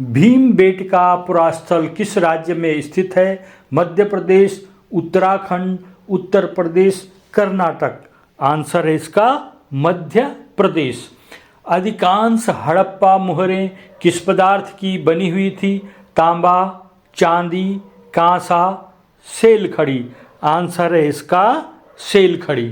भीमबेटका पुरास्थल किस राज्य में स्थित है? मध्य प्रदेश, उत्तराखंड, उत्तर प्रदेश, कर्नाटक। आंसर है इसका मध्य प्रदेश। अधिकांश हड़प्पा मुहरें किस पदार्थ की बनी हुई थी? तांबा, चांदी, कांसा, सेलखड़ी। आंसर है इसका सेलखड़ी।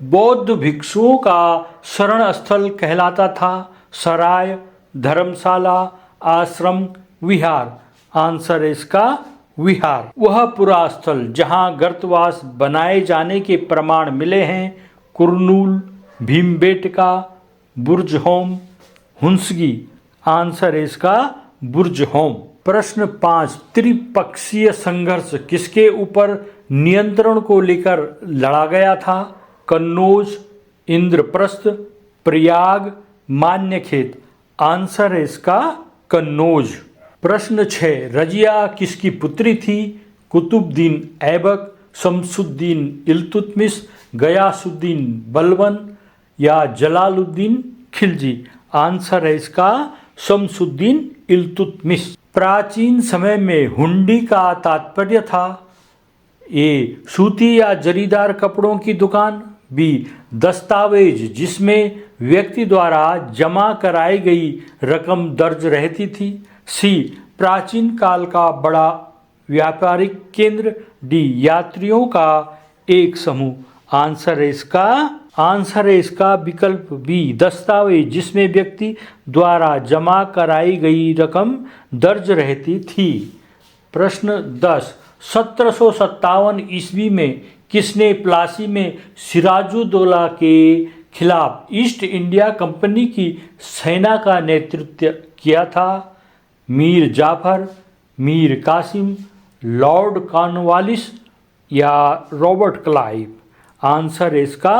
बौद्ध भिक्षुओं का शरण स्थल कहलाता था? सराय, धर्मशाला, आश्रम, विहार। आंसर है इसका विहार। वह पुरास्थल जहाँ गर्तवास बनाए जाने के प्रमाण मिले हैं? कुरनूल, भीमबेटका, बुर्जहोम, हुंसगी। आंसर है इसका बुर्जहोम। प्रश्न 5, त्रिपक्षीय संघर्ष किसके ऊपर नियंत्रण को लेकर लड़ा गया था? कन्नौज, इंद्रप्रस्थ, प्रयाग, मान्यखेत। आंसर है इसका कन्नौज। प्रश्न 6, रजिया किसकी पुत्री थी? कुतुबुद्दीन ऐबक, शमसुद्दीन इल्तुतमिश, गयासुद्दीन बलबन या जलालुद्दीन खिलजी। आंसर है इसका शमसुद्दीन इल्तुतमिश। प्राचीन समय में हुंडी का तात्पर्य था? ए, सूती या जरीदार कपड़ों की दुकान। बी, दस्तावेज जिसमें व्यक्ति द्वारा जमा कराई गई रकम दर्ज रहती थी। सी, प्राचीन काल का बड़ा व्यापारिक केंद्र। डी, यात्रियों का एक समूह। आंसर है इसका विकल्प बी, दस्तावेज जिसमें व्यक्ति द्वारा जमा कराई गई रकम दर्ज रहती थी। प्रश्न 10, 1757 ईस्वी में किसने प्लासी में सिराजुद्दौला के खिलाफ ईस्ट इंडिया कंपनी की सेना का नेतृत्व किया था? मीर जाफर, मीर कासिम, लॉर्ड कॉर्नवालिस या रॉबर्ट क्लाइव। आंसर है इसका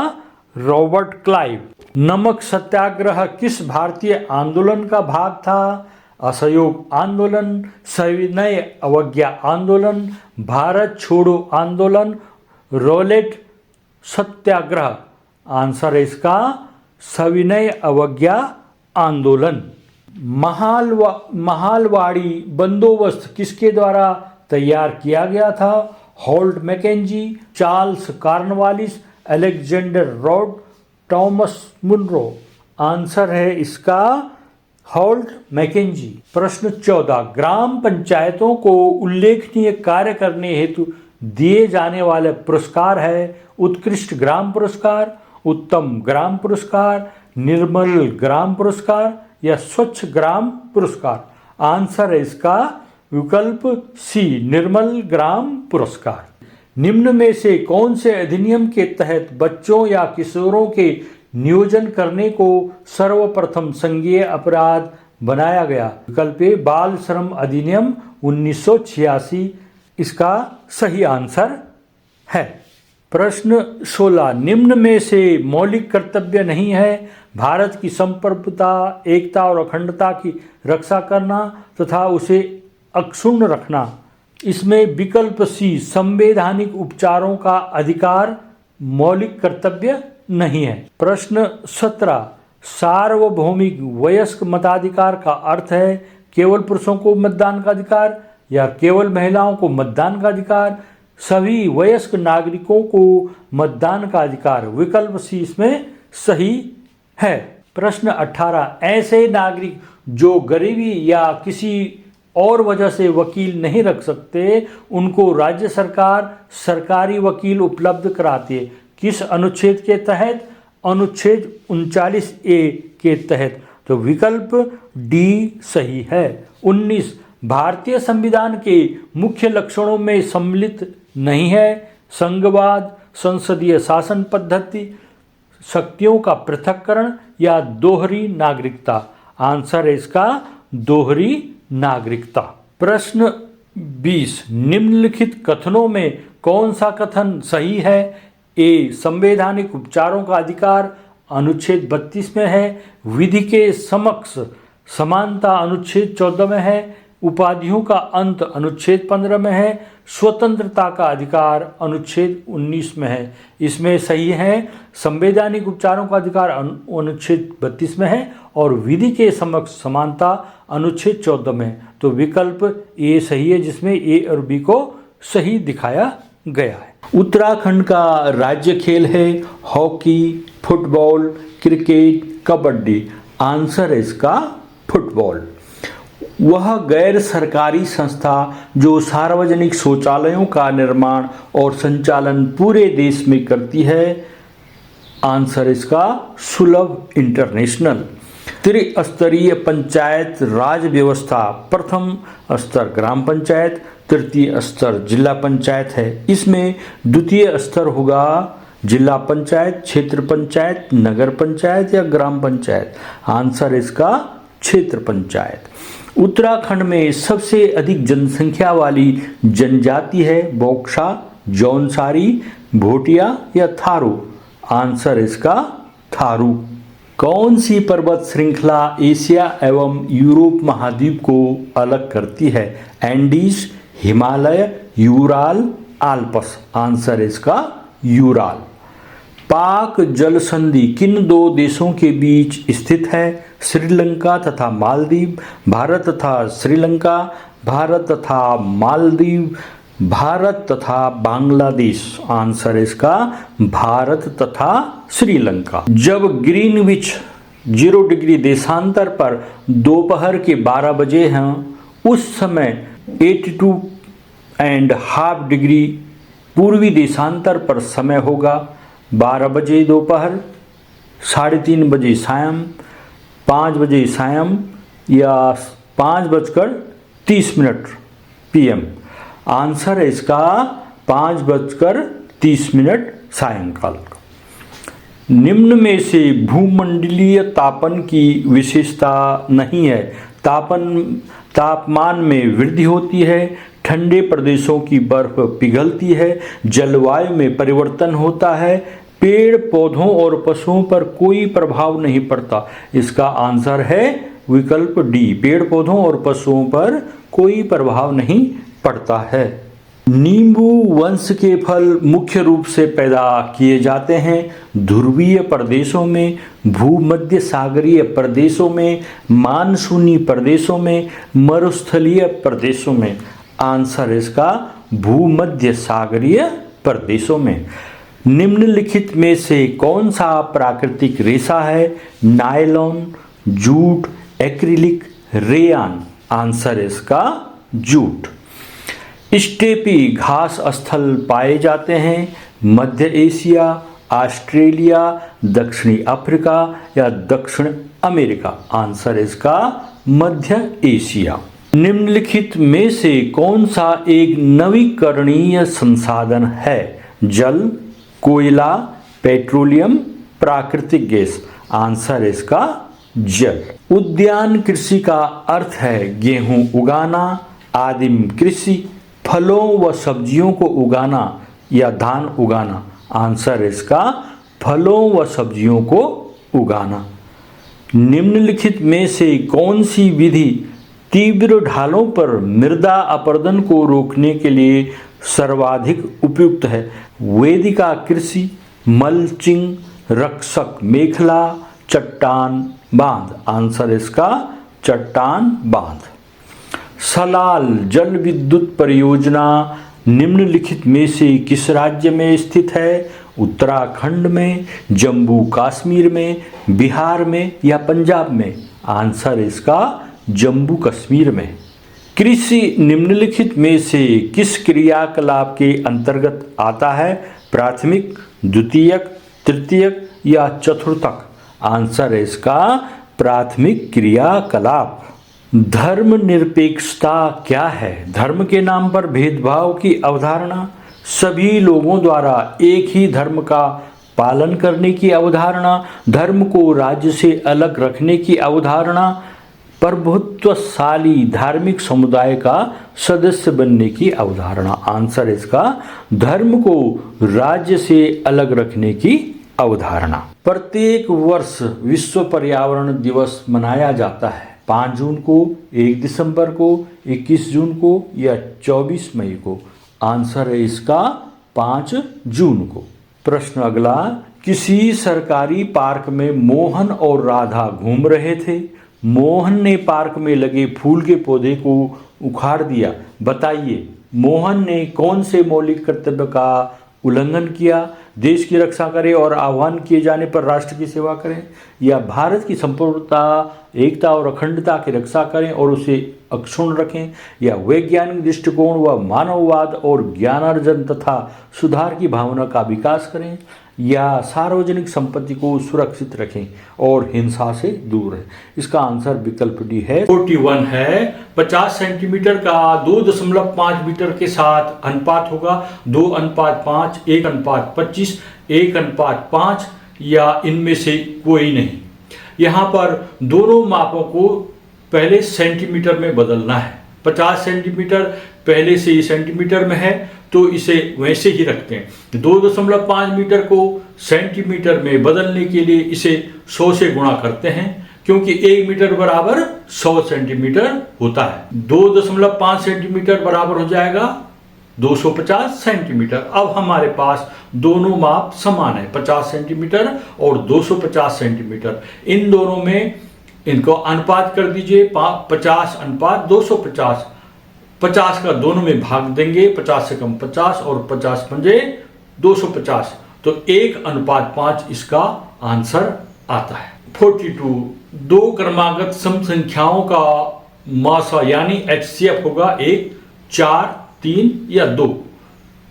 रॉबर्ट क्लाइव। नमक सत्याग्रह किस भारतीय आंदोलन का भाग था? असहयोग आंदोलन, सविनय अवज्ञा आंदोलन, भारत छोड़ो आंदोलन, रॉलेट सत्याग्रह। आंसर है इसका सविनय अवज्ञा आंदोलन। महालवाड़ी बंदोबस्त किसके द्वारा तैयार किया गया था? Holt Mackenzie, Charles Cornwallis, Alexander Read, Thomas Munro. Answer है इसका होल्ट मैकेंजी। प्रश्न 14, ग्राम पंचायतों को उल्लेखनीय कार्य करने हेतु दिए जाने वाले पुरस्कार है? उत्कृष्ट ग्राम पुरस्कार, उत्तम ग्राम पुरस्कार, निर्मल ग्राम पुरस्कार या स्वच्छ ग्राम पुरस्कार। आंसर है इसका विकल्प सी, निर्मल ग्राम पुरस्कार। निम्न में से कौन से अधिनियम के तहत बच्चों या किशोरों के नियोजन करने को सर्वप्रथम संज्ञेय अपराध बनाया गया? विकल्प ए, बाल श्रम अधिनियम 1986 इसका सही आंसर है। प्रश्न 16, निम्न में से मौलिक कर्तव्य नहीं है? भारत की संप्रभुता, एकता और अखंडता की रक्षा करना तथा उसे अक्षुण्ण रखना। इसमें विकल्प सी, संवैधानिक उपचारों का अधिकार मौलिक कर्तव्य नहीं है। प्रश्न 17, सार्वभौमिक वयस्क मताधिकार का अर्थ है केवल पुरुषों को मतदान का अधिकार या केवल महिलाओं को मतदान का अधिकार, सभी वयस्क नागरिकों को मतदान का अधिकार। विकल्प सी इसमें सही है। प्रश्न 18, ऐसे नागरिक जो गरीबी या किसी और वजह से वकील नहीं रख सकते उनको राज्य सरकार सरकारी वकील उपलब्ध कराती है। किस अनुच्छेद के तहत? अनुच्छेद 39A के तहत। तो विकल्प डी सही है। 19, भारतीय संविधान के मुख्य लक्षणों में सम्मिलित नहीं है? संघवाद, संसदीय शासन पद्धति, शक्तियों का पृथक्करण या दोहरी नागरिकता। आंसर है इसका दोहरी नागरिकता। प्रश्न 20, निम्नलिखित कथनों में कौन सा कथन सही है? ए, संवैधानिक उपचारों का अधिकार अनुच्छेद 32 में है। विधि के समक्ष समानता अनुच्छेद 14 में है। उपाधियों का अंत अनुच्छेद 15 में है। स्वतंत्रता का अधिकार अनुच्छेद 19 में है। इसमें सही है। संवैधानिक उपचारों का अधिकार अनुच्छेद 32 में है और विधि के समक्ष समानता अनुच्छेद 14 में है। तो विकल्प ए सही है, जिसमें ए और बी को सही दिखाया गया है। उत्तराखंड का राज्य खेल है hockey, football, cricket, kabaddi. Answer है इसका फुटबॉल। वह गैर सरकारी संस्था जो सार्वजनिक शौचालयों का निर्माण और संचालन पूरे देश में करती है। आंसर इसका सुलभ इंटरनेशनल। त्रिस्तरीय पंचायत राज व्यवस्था, प्रथम स्तर ग्राम पंचायत, तृतीय स्तर जिला पंचायत है। इसमें द्वितीय स्तर होगा जिला पंचायत, क्षेत्र पंचायत, नगर पंचायत या ग्राम पंचायत। आंसर इसका क्षेत्र पंचायत। उत्तराखंड में सबसे अधिक जनसंख्या वाली जनजाति है बोक्सा, जौनसारी, भोटिया या थारू। आंसर इसका थारू। कौन सी पर्वत श्रृंखला एशिया एवं यूरोप महाद्वीप को अलग करती है? Andes, Himalaya, Ural, Alps. Answer इसका यूराल। पाक जल संधि किन दो देशों के बीच स्थित है? श्रीलंका तथा मालदीव, भारत तथा श्रीलंका, भारत तथा मालदीव, भारत तथा बांग्लादेश। आंसर इसका भारत तथा श्रीलंका। जब ग्रीनविच 0 डिग्री देशांतर पर दोपहर के 12 बजे हैं, उस समय 82.5 डिग्री पूर्वी देशांतर पर समय होगा। 12 बजे दोपहर, 3:30 बजे सायं, 5 बजे सायं या 5:30 PM। आंसर है इसका 5:30 सायंकाल का। निम्न में से भूमंडलीय तापन की विशेषता नहीं है। तापमान में वृद्धि होती है, ठंडे प्रदेशों की बर्फ पिघलती है, जलवायु में परिवर्तन होता है, पेड़ पौधों और पशुओं पर कोई प्रभाव नहीं पड़ता। इसका आंसर है विकल्प डी, पेड़ पौधों और पशुओं पर कोई प्रभाव नहीं पड़ता है। नींबू वंश के फल मुख्य रूप से पैदा किए जाते हैं ध्रुवीय प्रदेशों में, भूमध्य सागरीय प्रदेशों में, मानसूनी प्रदेशों में, मरुस्थलीय प्रदेशों में। आंसर इसका भूमध्य सागरीय प्रदेशों में। निम्नलिखित में से कौन सा प्राकृतिक रेशा है? Nylon, jute, acrylic, rayon. Answer इसका जूट। स्टेपी घास स्थल पाए जाते हैं मध्य एशिया, ऑस्ट्रेलिया, दक्षिणी अफ्रीका या दक्षिण अमेरिका। आंसर इसका मध्य एशिया। निम्नलिखित में से कौन सा एक नवीकरणीय संसाधन है? जल, कोयला, पेट्रोलियम, प्राकृतिक गैस। आंसर इसका जल। उद्यान कृषि का अर्थ है गेहूं उगाना, आदिम कृषि फलों व सब्जियों को उगाना या धान उगाना। आंसर इसका फलों व सब्जियों को उगाना। निम्नलिखित में से कौन सी विधि तीव्र ढालों पर मृदा अपरदन को रोकने के लिए सर्वाधिक उपयुक्त है? वेदिका कृषि, मल्चिंग, रक्षक मेखला, चट्टान बांध। आंसर इसका चट्टान बांध। सलाल जल विद्युत परियोजना निम्नलिखित में से किस राज्य में स्थित है? उत्तराखंड में, जम्मू कश्मीर में, बिहार में या पंजाब में। आंसर इसका जम्मू कश्मीर में। कृषि निम्नलिखित में से किस क्रियाकलाप के अंतर्गत आता है? प्राथमिक, द्वितीयक, तृतीयक या चतुर्थक। आंसर है इसका प्राथमिक क्रियाकलाप। धर्मनिरपेक्षता क्या है? धर्म के नाम पर भेदभाव की अवधारणा, सभी लोगों द्वारा एक ही धर्म का पालन करने की अवधारणा, धर्म को राज्य से अलग रखने की अवधारणा, प्रभुत्वशाली धार्मिक समुदाय का सदस्य बनने की अवधारणा। आंसर इसका धर्म को राज्य से अलग रखने की अवधारणा। प्रत्येक वर्ष विश्व पर्यावरण दिवस मनाया जाता है। 5 जून को, 1 दिसंबर को, 21 जून को या 24 मई को? आंसर है इसका 5 जून को। प्रश्न अगला, किसी सरकारी पार्क में मोहन और राधा घूम रहे थे। मोहन ने पार्क में लगे फूल के पौधे को उखाड़ दिया। बताइए, मोहन ने कौन से मौलिक कर्तव्य का उल्लंघन किया? देश की रक्षा करें और आह्वान किए जाने पर राष्ट्र की सेवा करें, या भारत की संपूर्णता, एकता और अखंडता की रक्षा करें और उसे अक्षुण्ण रखें, या वैज्ञानिक दृष्टिकोण व मानववाद और ज्ञानार्जन तथा सुधार की भावना का विकास करें, या सार्वजनिक संपत्ति को सुरक्षित रखें और हिंसा से दूर रहें? इसका आंसर विकल्प डी है 41 है। 50 सेंटीमीटर का 2.5 मीटर के साथ अनुपात होगा 2:5, 1:25, 1:5 या इनमें से कोई नहीं। यहाँ पर दोनों मापों को पहले सेंटीमीटर में बदलना है। 50 सेंटीमीटर पहले से ही सेंटीमीटर में है तो इसे वैसे ही रखते हैं। 2.5 मीटर को सेंटीमीटर में बदलने के लिए इसे 100 से गुणा करते हैं, क्योंकि 1 मीटर बराबर 100 सेंटीमीटर होता है। 2.5 सेंटीमीटर बराबर हो जाएगा 250 सेंटीमीटर। अब हमारे पास दोनों माप समान है, 50 सेंटीमीटर और 250 सेंटीमीटर। इन दोनों में इनको अनुपात कर दीजिए, 50:250। 50 का दोनों में भाग देंगे, 50 से कम 50 और 50 पंजे 250, तो 1:5 इसका आंसर आता है। 42, दो क्रमागत सम संख्याओं का मासा यानी HCF होगा 1, 4, 3 या 2।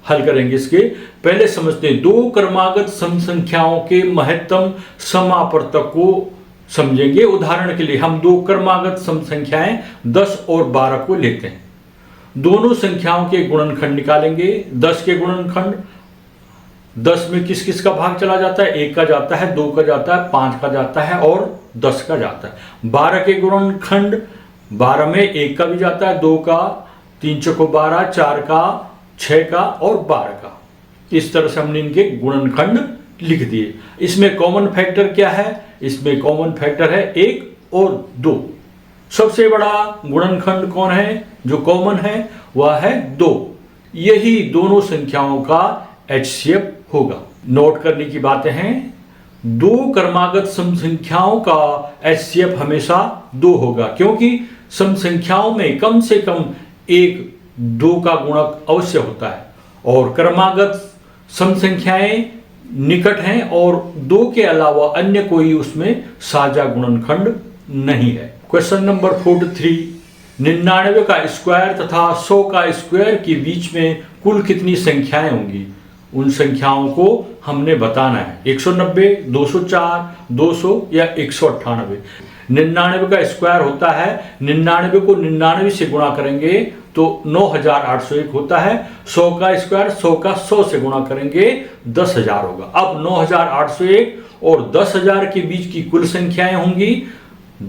हल करेंगे इसके। पहले समझते हैं, दो क्रमागत सम संख्याओं के महत्तम समापवर्तक को समझेंगे। उदाहरण के लिए हम दो क्रमागत सम संख्याएं 10 और 12 को लेते हैं। दोनों संख्याओं के गुणनखंड निकालेंगे। 10 के गुणनखंड, 10 में किस किस का भाग चला जाता है? 1 का जाता है, 2 का जाता है, 5 का जाता है और 10 का जाता है। 12 के गुणनखंड, 12 में 1 का भी जाता है, 2 का, 3 चौको 12, 4 का, 6 का और 12 का। इस तरह से हमने इनके गुणनखंड लिख दिए। इसमें कॉमन फैक्टर क्या है? इसमें कॉमन फैक्टर है 1 और 2। सबसे बड़ा गुणनखंड कौन है जो कॉमन है? वह है 2। यही दोनों संख्याओं का HCF होगा। नोट करने की बातें हैं, दो क्रमागत सम संख्याओं का HCF हमेशा 2 होगा, क्योंकि सम संख्याओं में कम से कम एक 2 का गुणक अवश्य होता है और क्रमागत सम संख्याएं निकट हैं और 2 के अलावा अन्य कोई उसमें साझा गुणनखंड नहीं है। क्वेश्चन नंबर 43, 99 का स्क्वायर तथा 100 का स्क्वायर के बीच में कुल कितनी संख्याएं होंगी? उन संख्याओं को हमने बताना है। 190, 204, 200 या 198। 99 का स्क्वायर होता है, 99 को 99 से गुणा करेंगे तो 9801 होता है। 100 का स्क्वायर 100 का 100 से गुणा करेंगे 10,000 होगा। अब 9801 और 10,000 के बीच की कुल संख्याएं होंगी।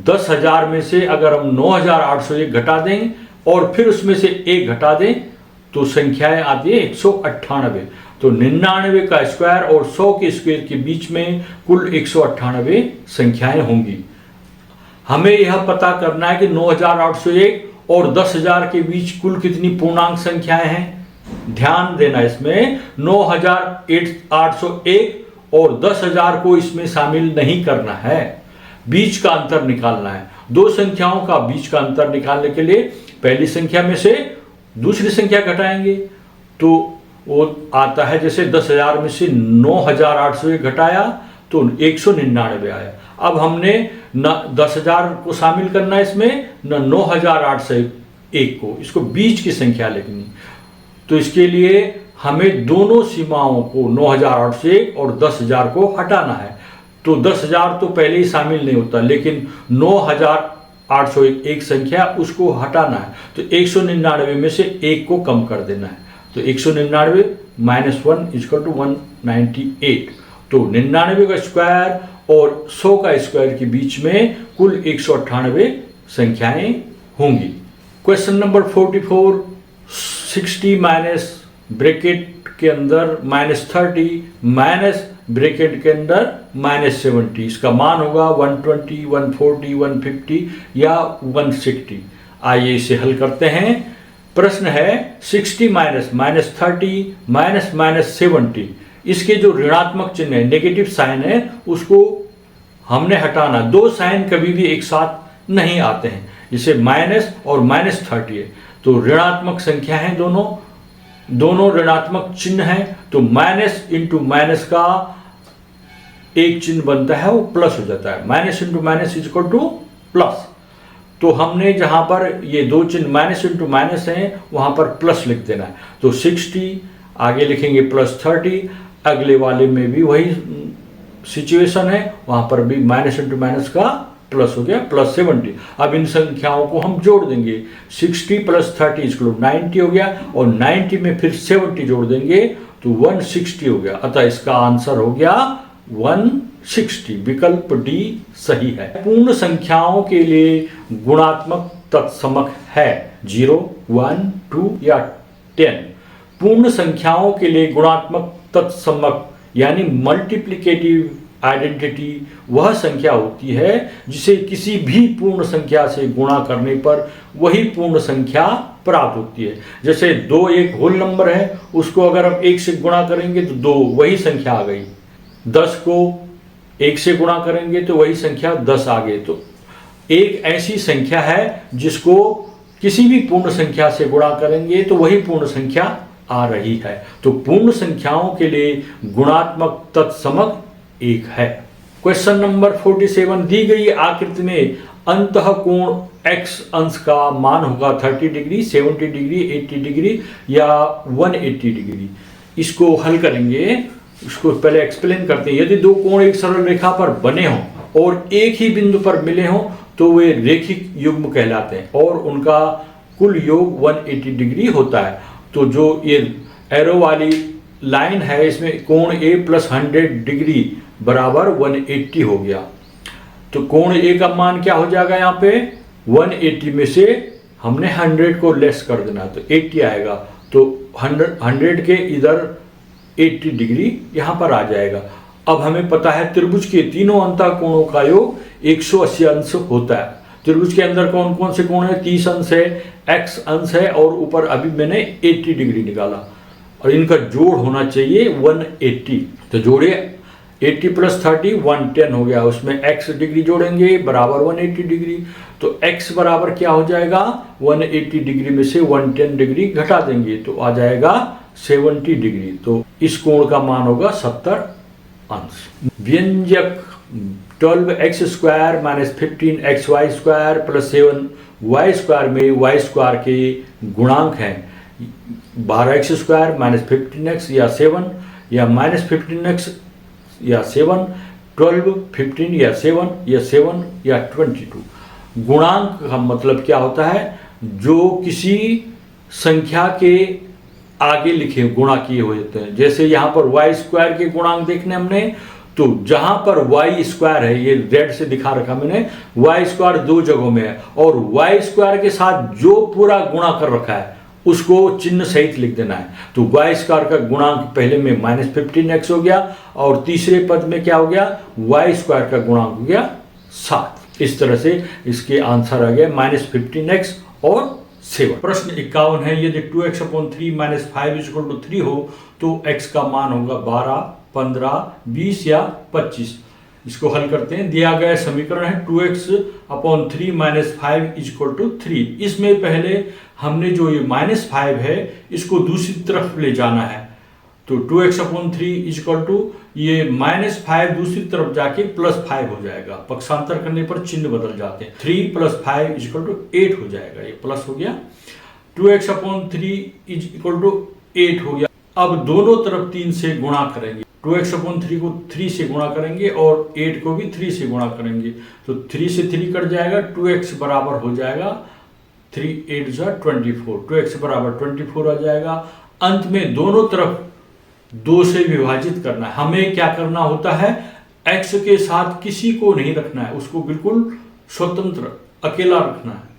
10,000 में से अगर हम 9801 घटा दें और फिर उसमें से 1 घटा दें तो संख्याएं आती है 198। तो 99 का स्क्वायर और 100 के स्क्वायर के बीच में कुल 198 संख्याएं होंगी। हमें यह पता करना है कि 9801 और 10,000 के बीच कुल कितनी पूर्णांक संख्याएं हैं। ध्यान देना, इसमें 9801 और 10,000 को इसमें शामिल नहीं करना है, बीच का अंतर निकालना है। दो संख्याओं का बीच का अंतर निकालने के लिए पहली संख्या में से दूसरी संख्या घटाएंगे तो वो आता है, जैसे 10,000 में से 9801 घटाया तो 199 आया। अब हमने न 10,000 को शामिल करना है इसमें, न 9801 को, इसको बीच की संख्या लिखनी। तो इसके लिए हमें दोनों सीमाओं को 9801 और 10,000 को हटाना है। तो 10,000 तो पहले ही शामिल नहीं होता, लेकिन 9801 एक संख्या, उसको हटाना है। तो 199 में से 1 को कम कर देना है। तो 199 - 1 = 198। तो 99 का स्क्वायर और 100 का स्क्वायर के बीच में कुल 198 संख्याएं होंगी। क्वेश्चन नंबर 44, 60 माइनस ब्रैकेट के अंदर -30 - ब्रैकेट के अंदर -70, इसका मान होगा 120, 140, 150 या 160। आइए इसे हल करते हैं। प्रश्न है 60 माइनस -30 माइनस -70, इसके जो ऋणात्मक चिन्ह है, नेगेटिव साइन है, उसको हमने हटाना। दो साइन कभी भी एक साथ नहीं आते हैं, जिसे माइनस और -30 है, तो ऋणात्मक संख्या है, दोनों ऋणात्मक चिन्ह है, तो माइनस इंटू माइनस का एक चिन्ह बनता है, वो प्लस हो जाता है। Minus into minus is equal two plus. तो हमने जहां पर ये दो चिन्ह माइनस इंटू माइनस हैं, वहां पर प्लस लिख देना है। तो 60 आगे लिखेंगे +30, अगले वाले में भी वही सिचुएशन है, वहां पर भी माइनस इंटू माइनस का प्लस हो गया, +70। अब इन संख्याओं को हम जोड़ देंगे। 60 + 30 इसको 90 हो गया, और 90 में फिर 70 जोड़ देंगे तो 160 हो गया। अतः इसका आंसर हो गया 160। विकल्प डी सही है। पूर्ण संख्याओं के लिए गुणात्मक तत्समक है 0, 1, 2 या 10। पूर्ण संख्याओं के लिए गुणात्मक तत्समक यानी मल्टीप्लिकेटिव आइडेंटिटी वह संख्या होती है जिसे किसी भी पूर्ण संख्या से गुणा करने पर वही पूर्ण संख्या प्राप्त होती है। जैसे 2 एक होल नंबर है, उसको अगर हम 1 से गुणा करेंगे तो 2 वही संख्या आ गई। 10 को 1 से गुणा करेंगे तो वही संख्या 10 आ गई। तो एक ऐसी संख्या है जिसको किसी भी पूर्ण संख्या से गुणा करेंगे तो वही पूर्ण संख्या आ रही है। तो पूर्ण संख्याओं के लिए गुणात्मक तत्समक 1 है। क्वेश्चन नंबर 47, दी गई आकृति में अंतः कोण x अंश का मान होगा 30 डिग्री, 70 डिग्री, 80 डिग्री या 180 डिग्री। इसको हल करेंगे, इसको पहले एक्सप्लेन करते हैं। यदि दो कोण एक सरल रेखा पर बने हों और एक ही बिंदु पर मिले हों तो वे रेखिक युग्म कहलाते हैं और उनका कुल योग 180 डिग्री होता है। तो जो ये एरो वाली लाइन है, इसमें कोण A + 100 डिग्री बराबर 180 हो गया। तो कोण A का मान क्या हो जाएगा? यहाँ पे 180 में से हमने 100 को लेस कर देना, तो 80 आएगा। तो 100 के इधर 80 डिग्री यहाँ पर आ जाएगा। अब हमें पता है त्रिभुज के तीनों अंतः कोणों का योग 180 अंश होता है। त्रिभुज के अंदर कौन कौन से कोण है? 30 अंश है, x अंश है और ऊपर अभी मैंने 80 डिग्री निकाला, और इनका जोड़ होना चाहिए 180। तो जोड़िए 80 + 30 110 हो गया, उसमें x डिग्री जोड़ेंगे बराबर 180 डिग्री। तो x बराबर क्या हो जाएगा? 180 डिग्री में से 110 डिग्री घटा देंगे तो आ जाएगा 70 डिग्री। तो इस कोण का मान होगा 70 अंश। व्यंजक 12x² - 15xy² + 7y² में y² के गुणांक हैं 12x² - 15x या 7 या -15x या 7, 12, 15 या 7 या 7 या 22। गुणांक का मतलब क्या होता है? जो किसी संख्या के आगे लिखे गुणा किए हुए होते हैं। जैसे यहाँ पर y² के गुणांक देखने हमने, तो जहां पर y² है, ये रेड से दिखा रखा मैंने, y² 2 जगहों में है और y² के साथ जो पूरा गुणा कर रखा है उसको चिन्ह सहित लिख देना है। तो y² का गुणांक पहले में -15x हो गया और तीसरे पद में क्या हो गया? y² का गुणांक हो गया 7। इस तरह से इसके आंसर आ गया -15x और 7। प्रश्न 51 है, यदि 2x/3 - 5 = 3 हो तो x का मान होगा 12, 15, 20 या 25। इसको हल करते हैं। दिया गया समीकरण है 2x/3 - 5 = 3। इसमें पहले हमने जो ये -5 है इसको दूसरी तरफ ले जाना है। तो 2x/3 ये -5 दूसरी तरफ जाके +5 हो जाएगा। पक्षांतर करने पर चिन्ह बदल जाते हैं। 3 + 5 = 8 हो जाएगा, ये प्लस हो गया। 2x/3 = 8 हो गया। अब दोनों तरफ 3 से गुणा करेंगे। 2x/3 को 3 से गुणा करेंगे और 8 को भी 3 से गुणा करेंगे, तो 3 से 3 कट जाएगा। 2x बराबर हो जाएगा 3 8 24, 2x बराबर 24 आ जाएगा। अंत में दोनों तरफ 2 से विभाजित करना है। हमें क्या करना होता है? x के साथ किसी को नहीं रखना है, उसको बिल्कुल स्वतंत्र अकेला रखना है।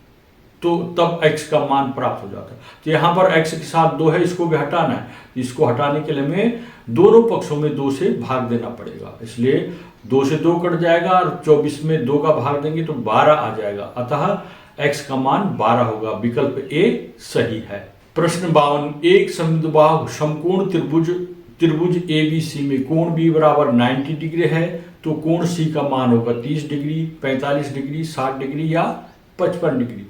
तो तब x का मान प्राप्त हो जाता है। तो यहाँ पर x के साथ 2 है, इसको भी हटाना है। इसको हटाने के लिए हमें दोनों पक्षों में 2 से भाग देना पड़ेगा, इसलिए 2 से 2 कट जाएगा और 24 में 2 का भाग देंगे तो 12 आ जाएगा। अतः x का मान 12 होगा। विकल्प ए सही है। प्रश्न 52, एक समद्विबाहु समकोण त्रिभुज ABC में कोण B बराबर 90 डिग्री है तो कोण C का मान होगा 30 डिग्री, 45 डिग्री, 60 डिग्री या 55 डिग्री।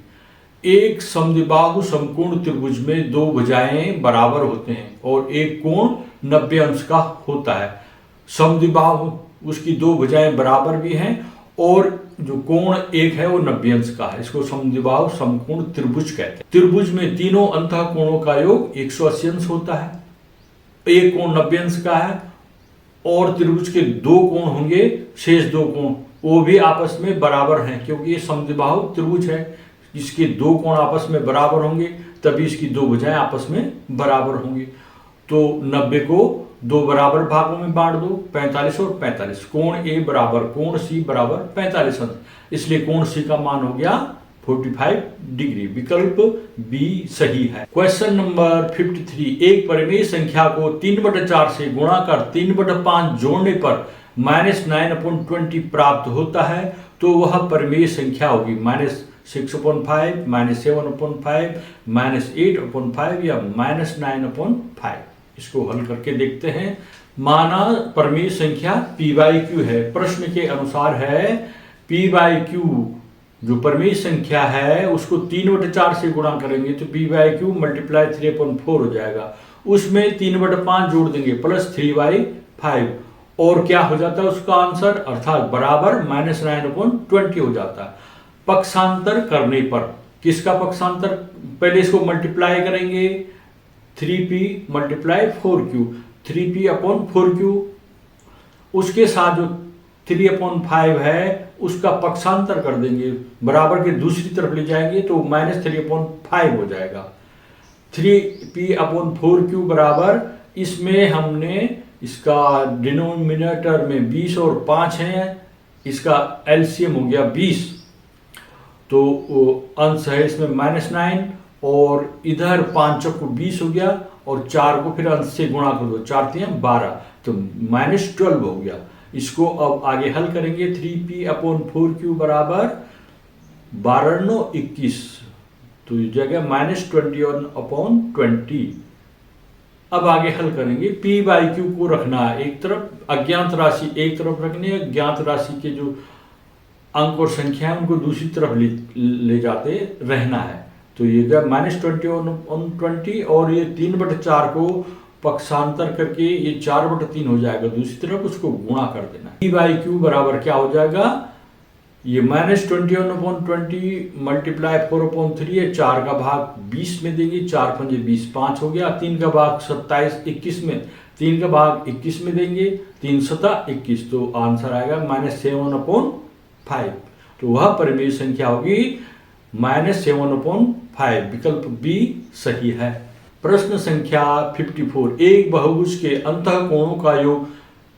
एक समद्विबाहु समकोण त्रिभुज में 2 भुजाएं बराबर होते हैं और एक कोण 90 अंश का होता है। समद्विबाहु उसकी 2 भुजाएं बराबर भी हैं और जो कोण एक है वो 90 अंश का है। इसको समद्विबाहु समकोण त्रिभुज कहते हैं। त्रिभुज में तीनों अंतः कोणों का योग 180 अंश होता है, एक कोण 90 अंश का है और त्रिभुज के 2 कोण होंगे, शेष 2 कोण वो भी आपस में बराबर हैं, क्योंकि ये समद्विबाहु त्रिभुज है। इसके 2 कोण आपस में बराबर होंगे तभी इसकी 2 भुजाएं आपस में बराबर होंगी। तो 90 को 2 बराबर भागों में बांट दो, 45 और 45। कोण ए बराबर कोण सी बराबर 45 अंश, इसलिए कोण सी का मान हो गया 45 डिग्री। विकल्प बी सही है। क्वेश्चन नंबर 53, एक परिमेय संख्या को 3/4 से गुणा कर 3/5 जोड़ने पर -9/20 प्राप्त होता है तो वह परिमेय संख्या होगी -6/5, -7/5, -8/5 या -9/5। इसको हल करके देखते हैं। माना परिमेय संख्या p/q है। प्रश्न के अनुसार है p/q जो परिमेय संख्या है उसको 3/4 से गुणा करेंगे तो p/q मल्टीप्लाई 3/4 हो जाएगा। उसमें 3/5 जोड़ देंगे प्लस 3/5 और क्या हो जाता है उसका आंसर, अर्थात बराबर -9/20 हो जाता है। पक्षांतर करने पर किसका पक्षांतर, पहले इसको मल्टीप्लाई करेंगे 3p मल्टीप्लाई 4q, 3p/4q, उसके साथ जो 3/5 है उसका पक्षांतर कर देंगे, बराबर के दूसरी तरफ ले जाएंगे तो -3/5 हो जाएगा। 3p/4q बराबर, इसमें हमने इसका डिनोमिनेटर में 20 और 5 हैं, इसका एलसीएम हो गया 20, तो अंश है इसमें -9 और इधर 5 को 20 हो गया और 4 को फिर अंश से गुणा कर दो, 4 3 12 तो -12 हो गया। इसको अब आगे हल करेंगे। 3p/4q बराबर 12 9 21, तो ये जगह -21/20। अब आगे हल करेंगे। p/q को रखना है एक तरफ, अज्ञात राशि एक तरफ रखनी है, ज्ञात राशि के जो अंक और संख्या है उनको दूसरी तरफ ले जाते रहना है। तो ये जब -21/20 और ये 3/4 को पक्षांतर करके ये 4/3 हो जाएगा, दूसरी तरफ उसको गुणा कर देना है। p/q बराबर क्या हो जाएगा, ये -21/20 मल्टीप्लाई 4/3 है, 4 का भाग 20 में देंगे, 4 पंजे 20 5 हो गया, 3 का भाग 27 21 में, 3 का भाग 21 में देंगे, 3 7 21, तो आंसर आएगा -7/5। तो वह परिमेय संख्या होगी -7/5। विकल्प बी सही है। प्रश्न संख्या 54, एक बहुभुज के अंतः कोणों का योग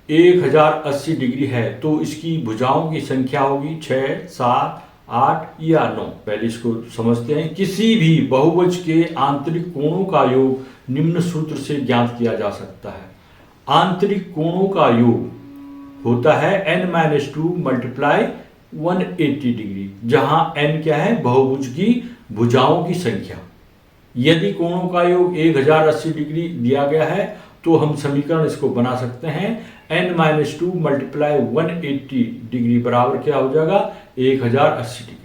1080 डिग्री है तो इसकी भुजाओं की संख्या होगी 6 7 8 या 9। पहले इसको समझते हैं। किसी भी बहुभुज के आंतरिक कोणों का योग निम्न सूत्र से ज्ञात किया जा सकता है। आंतरिक कोणों का योग होता है n-2 मल्टीप्लाई 180 डिग्री, जहां n क्या है, बहुभुज की भुजाओं की संख्या। यदि कोणों का योग 1080 डिग्री दिया गया है तो हम समीकरण इसको बना सकते हैं n-2 मल्टीप्लाई 180 डिग्री बराबर क्या हो जाएगा 1080 डिग्री।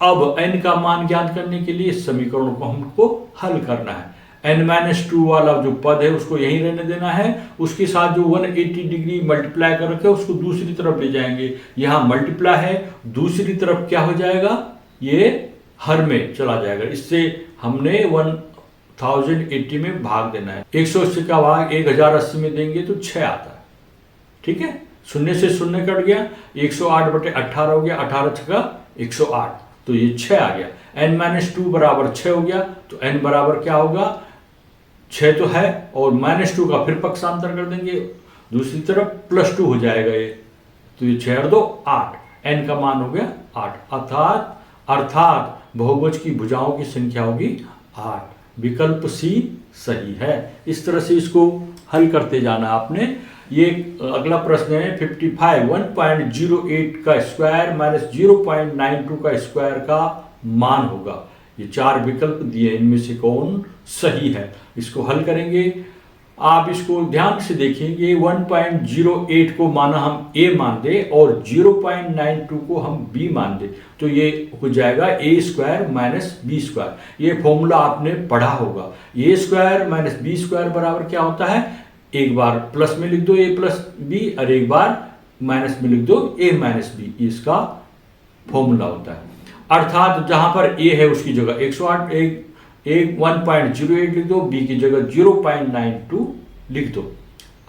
अब n का मान ज्ञात करने के लिए इस समीकरण को हमको हल करना है। n-2 वाला जो पद है उसको यहीं रहने देना है, उसके साथ जो 180 डिग्री मल्टीप्लाई कर रखे उसको दूसरी तरफ ले जाएंगे। यहाँ मल्टीप्लाई है, दूसरी तरफ क्या हो जाएगा, ये हर में चला जाएगा। इससे हमने 1080 में भाग देना है। 180 का भाग 1080 में देंगे तो 6 आता है। ठीक है, शून्य से शून्य कट गया, 108/18 हो गया, 18 छका 108, तो ये 6 आ गया। n-2 बराबर 6 हो गया, तो n बराबर क्या होगा, 6 तो है और -2 का फिर पक्षांतर कर देंगे, दूसरी तरफ +2 हो जाएगा ये, तो ये 6 और 2 8, n का मान हो गया 8। अर्थात बहुभुज की भुजाओं की संख्या होगी 8। विकल्प सी सही है। इस तरह से इसको हल करते जाना आपने। ये अगला प्रश्न है 55 1.08 का स्क्वायर माइनस 0.92 का स्क्वायर का मान होगा। ये 4 विकल्प दिए, इनमें से कौन सही है? इसको हल करेंगे। आप इसको ध्यान से देखेंगे। 1.08 को माना हम a मान दे और 0.92 को हम b मान दे तो ये हो जाएगा a square minus B square. ये फॉर्मूला आपने पढ़ा होगा। a square minus B square बराबर क्या होता है? एक बार प्लस में लिख दो a प्लस बी और एक बार माइनस में लिख दो a माइनस बी, इसका फॉर्मूला होता है। अर्थात जहां पर a है उसकी जगह 108 एक 1.08 लिख दो, b की जगह 0.92 लिख दो।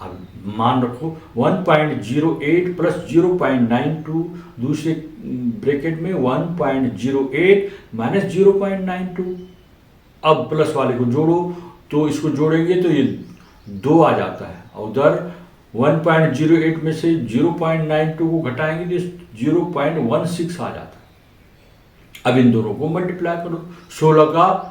अब मान रखो 1.08 प्लस 0.92, दूसरे ब्रैकेट में 1.08 माइनस 0.92। अब प्लस वाले को जोड़ो तो इसको जोड़ेंगे तो ये 2 आ जाता है और उधर 1.08 में से 0.92 को घटाएंगे तो 0.16 आ जाता है। अब इन दोनों को मल्टीप्लाई करो। 16 का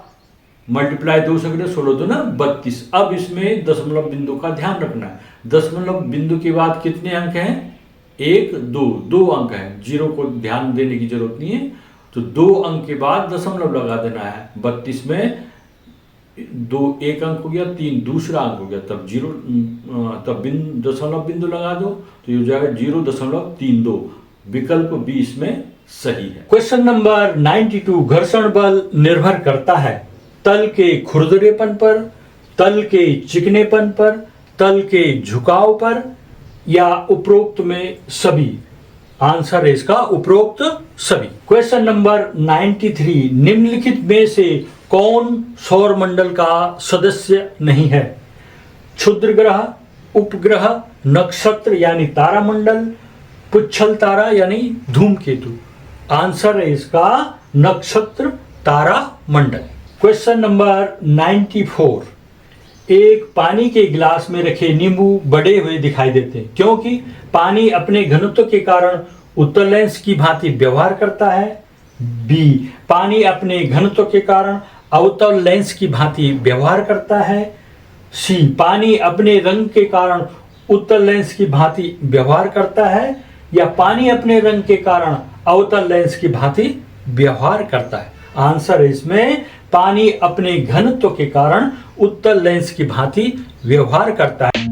मल्टीप्लाई 2 से करें 16 2 ना 32। अब इसमें दशमलव बिंदु का ध्यान रखना है। दशमलव बिंदु के बाद कितने अंक हैं? 1 2 अंक हैं। जीरो को ध्यान देने की जरूरत नहीं है। तो 2 अंक के बाद दशमलव लगा देना है। 32 में 2 एक अंक हो गया, 3 दूसरा अंक हो गया, तब जीरो तब दशमलव बिंदु लगा दो तो ये हो जाएगा 0.32। विकल्प बी इसमें सही है। क्वेश्चन नंबर 92 घर्षण बल निर्भर करता है तल के खुरदरेपन पर, तल के चिकनेपन पर, तल के झुकाव पर या उपरोक्त में सभी। आंसर है इसका उपरोक्त सभी। क्वेश्चन नंबर 93 निम्नलिखित में से कौन सौर मंडल का सदस्य नहीं है? क्षुद्र ग्रह, उपग्रह, नक्षत्र यानी तारामंडल, पुच्छल तारा यानी धूमकेतु। आंसर है इसका नक्षत्र तारामंडल। क्वेश्चन नंबर 94 एक पानी के गिलास में रखे नींबू बड़े हुए दिखाई देते हैं क्योंकि पानी अपने घनत्व के कारण उत्तल लेंस की भांति व्यवहार करता है। बी पानी अपने घनत्व के कारण अवतल लेंस की भांति व्यवहार करता है। सी पानी अपने रंग के कारण उत्तल लेंस की भांति व्यवहार करता है या पानी अपने रंग के कारण अवतल लेंस की भांति व्यवहार करता है। आंसर है इसमें पानी अपने घनत्व के कारण उत्तल लेंस की भांति व्यवहार करता है।